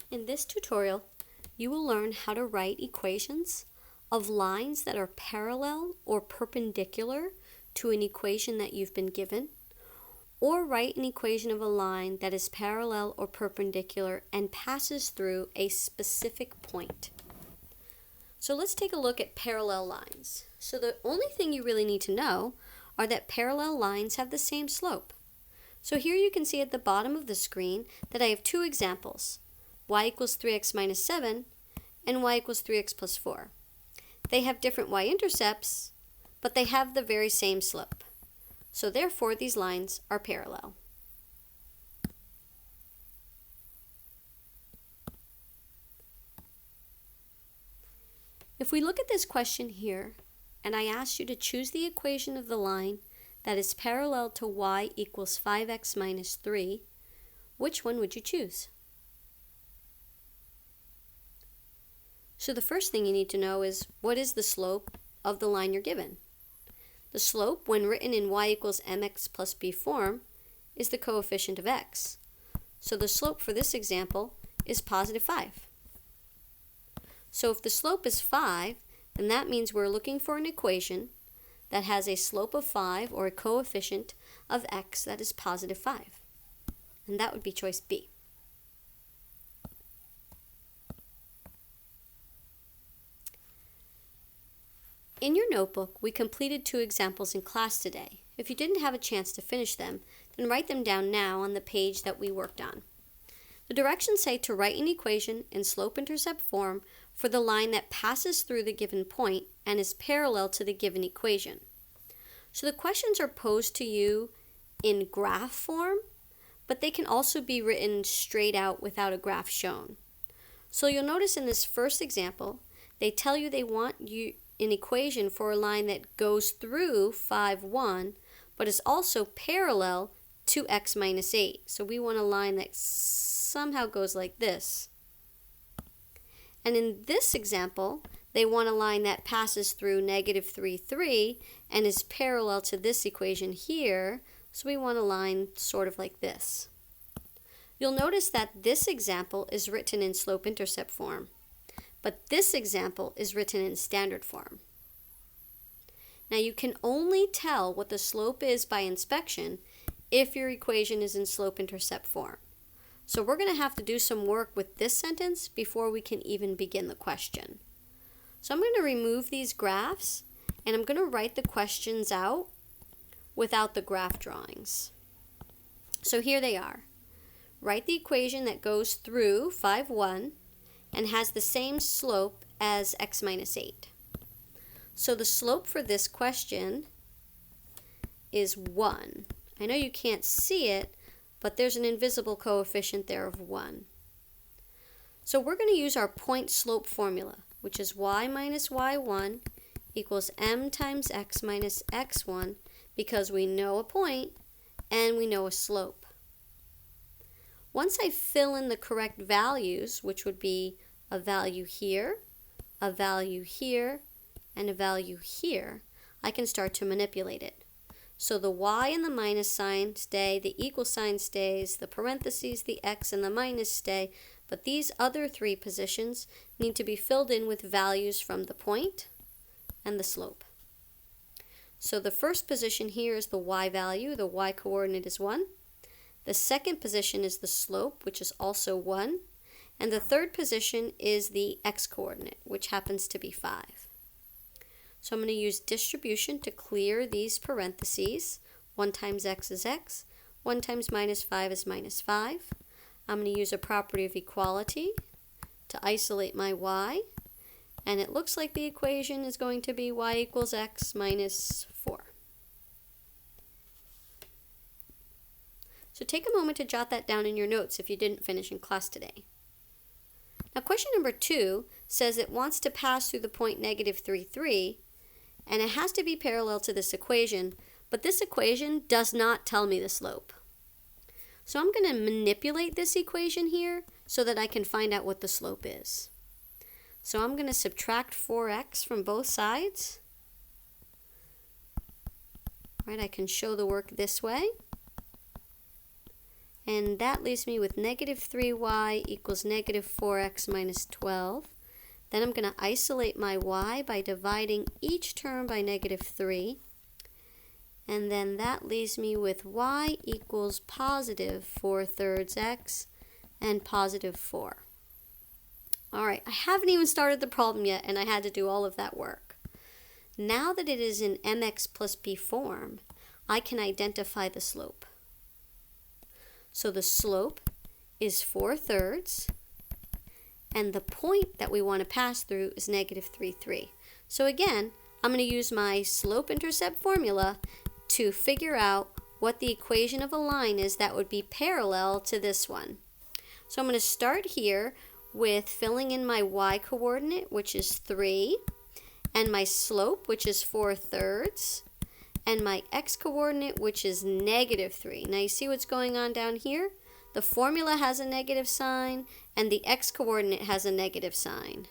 In this tutorial, you will learn how to write equations of lines that are parallel or perpendicular to an equation that you've been given, or write an equation of a line that is parallel or perpendicular and passes through a specific point. So let's take a look at parallel lines. So the only thing you really need to know are that parallel lines have the same slope. So here you can see at the bottom of the screen that I have two examples, y equals 3x minus 7 and y equals 3x plus 4. They have different y-intercepts, but they have the very same slope. So therefore these lines are parallel. If we look at this question here, and I ask you to choose the equation of the line that is parallel to y equals 5x minus 3, which one would you choose? So the first thing you need to know is, what is the slope of the line you're given? The slope, when written in y equals mx plus b form, is the coefficient of x. So the slope for this example is positive 5. So if the slope is 5, then that means we're looking for an equation that has a slope of 5 or a coefficient of x that is positive 5. And that would be choice B. In your notebook, we completed 2 examples in class today. If you didn't have a chance to finish them, then write them down now on the page that we worked on. The directions say to write an equation in slope-intercept form for the line that passes through the given point and is parallel to the given equation. So the questions are posed to you in graph form, but they can also be written straight out without a graph shown. So you'll notice in this first example, they tell you they want you an equation for a line that goes through 5, 1, but is also parallel to x minus 8. So we want a line that somehow goes like this. And in this example, they want a line that passes through negative 3, 3 and is parallel to this equation here. So we want a line sort of like this. You'll notice that this example is written in slope-intercept form, but this example is written in standard form. Now you can only tell what the slope is by inspection if your equation is in slope-intercept form. So we're going to have to do some work with this sentence before we can even begin the question. So I'm going to remove these graphs and I'm going to write the questions out without the graph drawings. So here they are. Write the equation that goes through 5, 1 and has the same slope as x minus 8. So the slope for this question is 1. I know you can't see it, but there's an invisible coefficient there of 1. So we're going to use our point slope formula, which is y minus y1 equals m times x minus x1, because we know a point and we know a slope. Once I fill in the correct values, which would be a value here, a value here, and a value here, I can start to manipulate it. So the y and the minus sign stay, the equal sign stays, the parentheses, the x, and the minus stay, but these other 3 positions need to be filled in with values from the point and the slope. So the first position here is the y value, the y coordinate is 1. The second position is the slope, which is also 1. And the third position is the x coordinate, which happens to be 5. So I'm going to use distribution to clear these parentheses. 1 times x is x. 1 times minus 5 is minus 5. I'm going to use a property of equality to isolate my y. And it looks like the equation is going to be y equals x minus 4. So take a moment to jot that down in your notes if you didn't finish in class today. Now question number 2 says it wants to pass through the point negative 3, 3, and it has to be parallel to this equation, but this equation does not tell me the slope. So I'm going to manipulate this equation here so that I can find out what the slope is. So I'm going to subtract 4x from both sides. Right, I can show the work this way. And that leaves me with negative 3y equals negative 4x minus 12. Then I'm going to isolate my y by dividing each term by negative 3. And then that leaves me with y equals positive 4/3 x and positive 4. Alright, I haven't even started the problem yet, and I had to do all of that work. Now that it is in mx plus b form, I can identify the slope. So the slope is 4/3, and the point that we want to pass through is negative 3, 3. So again, I'm going to use my slope-intercept formula to figure out what the equation of a line is that would be parallel to this one. So I'm going to start here with filling in my y-coordinate, which is 3, and my slope, which is 4/3, and my x-coordinate, which is negative 3. Now you see what's going on down here? The formula has a negative sign, and the x-coordinate has a negative sign.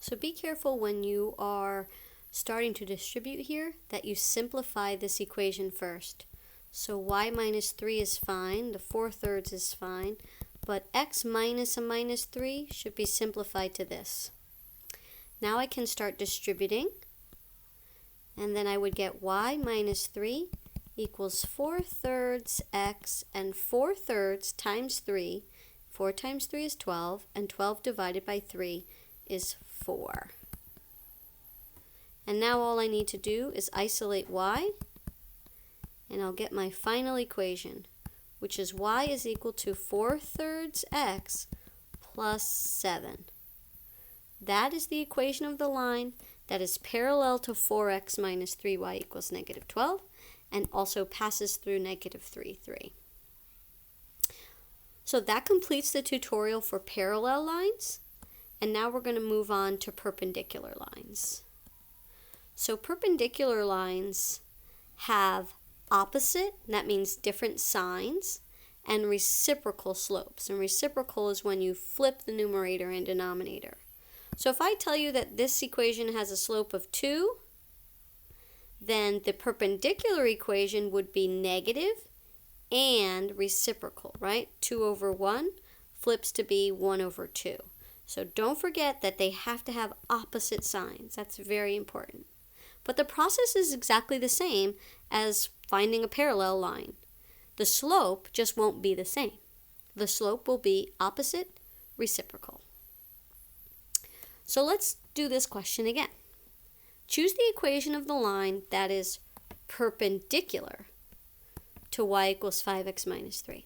So be careful when you are starting to distribute here that you simplify this equation first. So y minus 3 is fine, the 4/3 is fine, but x minus a minus 3 should be simplified to this. Now I can start distributing, and then I would get y minus 3 equals 4/3 x, and 4/3 times 3, 4 times 3 is 12, and 12 divided by 3 is 4. And now all I need to do is isolate y, and I'll get my final equation, which is y is equal to 4/3 x plus 7. That is the equation of the line that is parallel to 4x minus 3y equals negative 12, and also passes through negative 3, 3. So that completes the tutorial for parallel lines, and now we're going to move on to perpendicular lines. So perpendicular lines have opposite, that means different signs, and reciprocal slopes. And reciprocal is when you flip the numerator and denominator. So if I tell you that this equation has a slope of 2, then the perpendicular equation would be negative and reciprocal, right? 2 over 1 flips to be 1 over 2. So don't forget that they have to have opposite signs. That's very important. But the process is exactly the same as finding a parallel line. The slope just won't be the same. The slope will be opposite, reciprocal. So let's do this question again. Choose the equation of the line that is perpendicular to y equals 5x minus 3.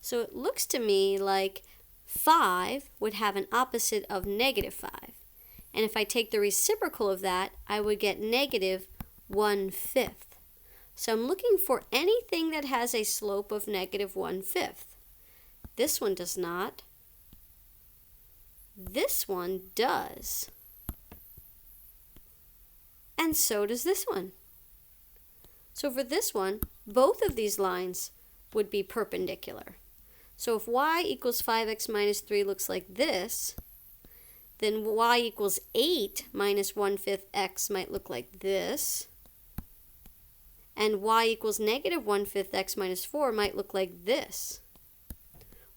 So it looks to me like 5 would have an opposite of negative 5. And if I take the reciprocal of that, I would get negative 1/5. So I'm looking for anything that has a slope of negative 1/5. This one does not. This one does. And so does this one. So for this one, both of these lines would be perpendicular. So if y equals 5x minus 3 looks like this, then y equals 8 minus 1/5 x might look like this. And y equals negative 1/5 x minus 4 might look like this,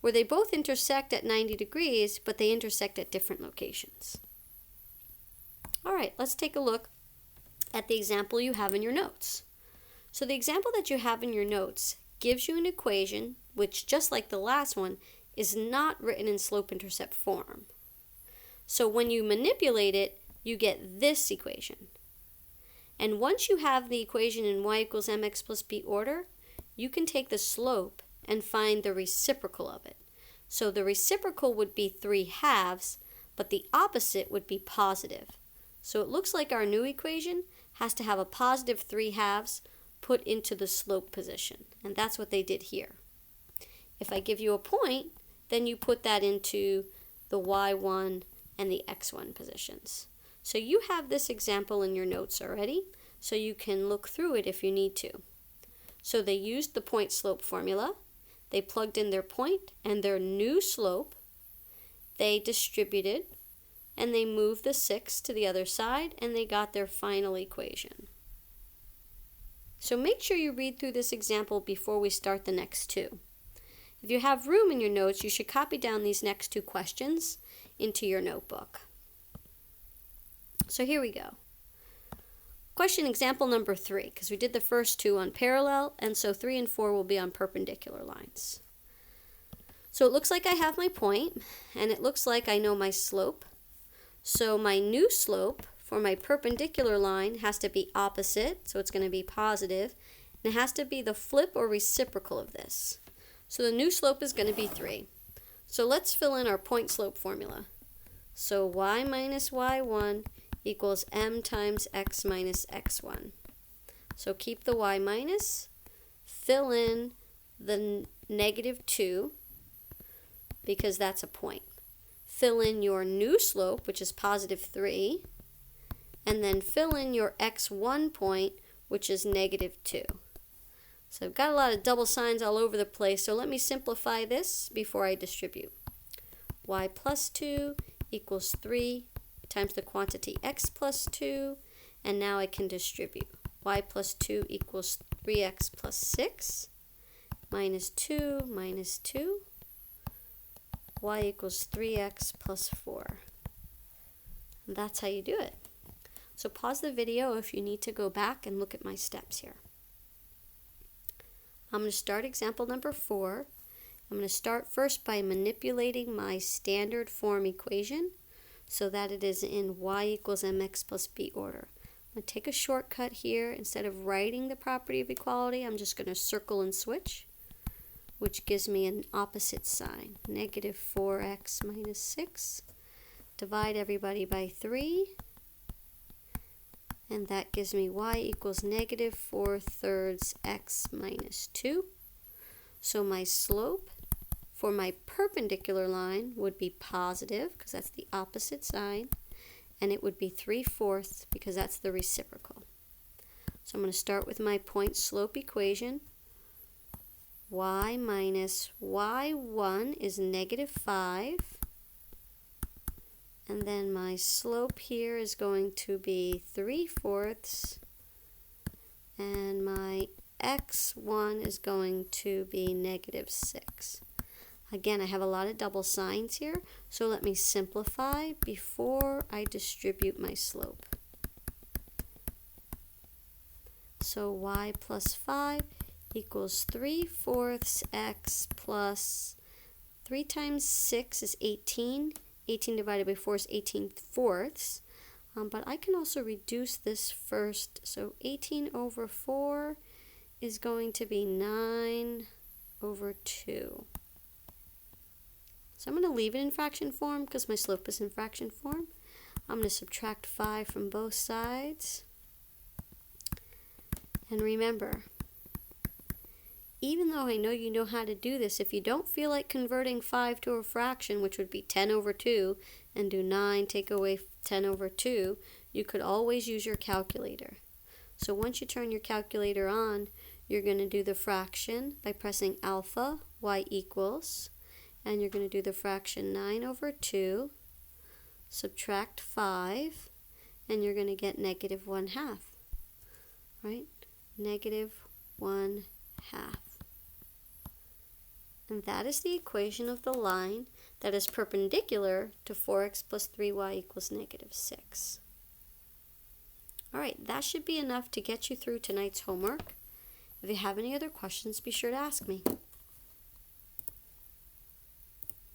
where they both intersect at 90 degrees, but they intersect at different locations. All right, let's take a look at the example you have in your notes. So the example that you have in your notes gives you an equation which, just like the last one, is not written in slope-intercept form. So when you manipulate it, you get this equation. And once you have the equation in y equals mx plus b order, you can take the slope and find the reciprocal of it. So the reciprocal would be 3/2, but the opposite would be positive. So it looks like our new equation has to have a positive 3/2 put into the slope position. And that's what they did here. If I give you a point, then you put that into the y1 and the x1 positions. So you have this example in your notes already, so you can look through it if you need to. So they used the point slope formula, they plugged in their point and their new slope, they distributed, and they moved the 6 to the other side, and they got their final equation. So make sure you read through this example before we start the next two. If you have room in your notes, you should copy down these next two questions into your notebook. So here we go. Question example number 3, because we did the first two on parallel, and so 3 and 4 will be on perpendicular lines. So it looks like I have my point, and it looks like I know my slope. So my new slope for my perpendicular line has to be opposite, so it's going to be positive, and it has to be the flip or reciprocal of this. So the new slope is going to be 3. So let's fill in our point slope formula. So y minus y1 equals m times x minus x1. So keep the y minus, fill in the negative 2, because that's a point. Fill in your new slope, which is positive 3, and then fill in your x1 point, which is negative 2. So I've got a lot of double signs all over the place, so let me simplify this before I distribute. Y plus 2 equals 3 times the quantity x plus 2, and now I can distribute. Y plus 2 equals 3x plus 6, minus 2 minus 2, y equals 3x plus 4. And that's how you do it. So pause the video if you need to go back and look at my steps here. I'm going to start example number 4. I'm going to start first by manipulating my standard form equation so that it is in y equals mx plus b order. I'm going to take a shortcut here. Instead of writing the property of equality, I'm just going to circle and switch, which gives me an opposite sign, negative 4x minus 6. Divide everybody by 3, and that gives me y equals negative 4/3 x minus 2. So my slope for my perpendicular line would be positive, because that's the opposite sign, and it would be 3/4 because that's the reciprocal. So I'm going to start with my point slope equation. Y minus y1 is negative 5, and then my slope here is going to be 3/4, and my x1 is going to be negative 6. Again, I have a lot of double signs here, so let me simplify before I distribute my slope. So y plus 5 equals 3/4 x plus 3 times 6 is 18. 18 divided by 4 is 18/4. But I can also reduce this first. So 18 over 4 is going to be 9 over 2. So I'm going to leave it in fraction form because my slope is in fraction form. I'm going to subtract 5 from both sides. And remember, even though I know you know how to do this, if you don't feel like converting 5 to a fraction, which would be 10 over 2, and do 9 take away 10 over 2, you could always use your calculator. So once you turn your calculator on, you're going to do the fraction by pressing alpha, y equals, and you're going to do the fraction 9 over 2, subtract 5, and you're going to get negative 1/2, right? Negative 1/2. And that is the equation of the line that is perpendicular to 4x plus 3y equals negative 6. Alright, that should be enough to get you through tonight's homework. If you have any other questions, be sure to ask me.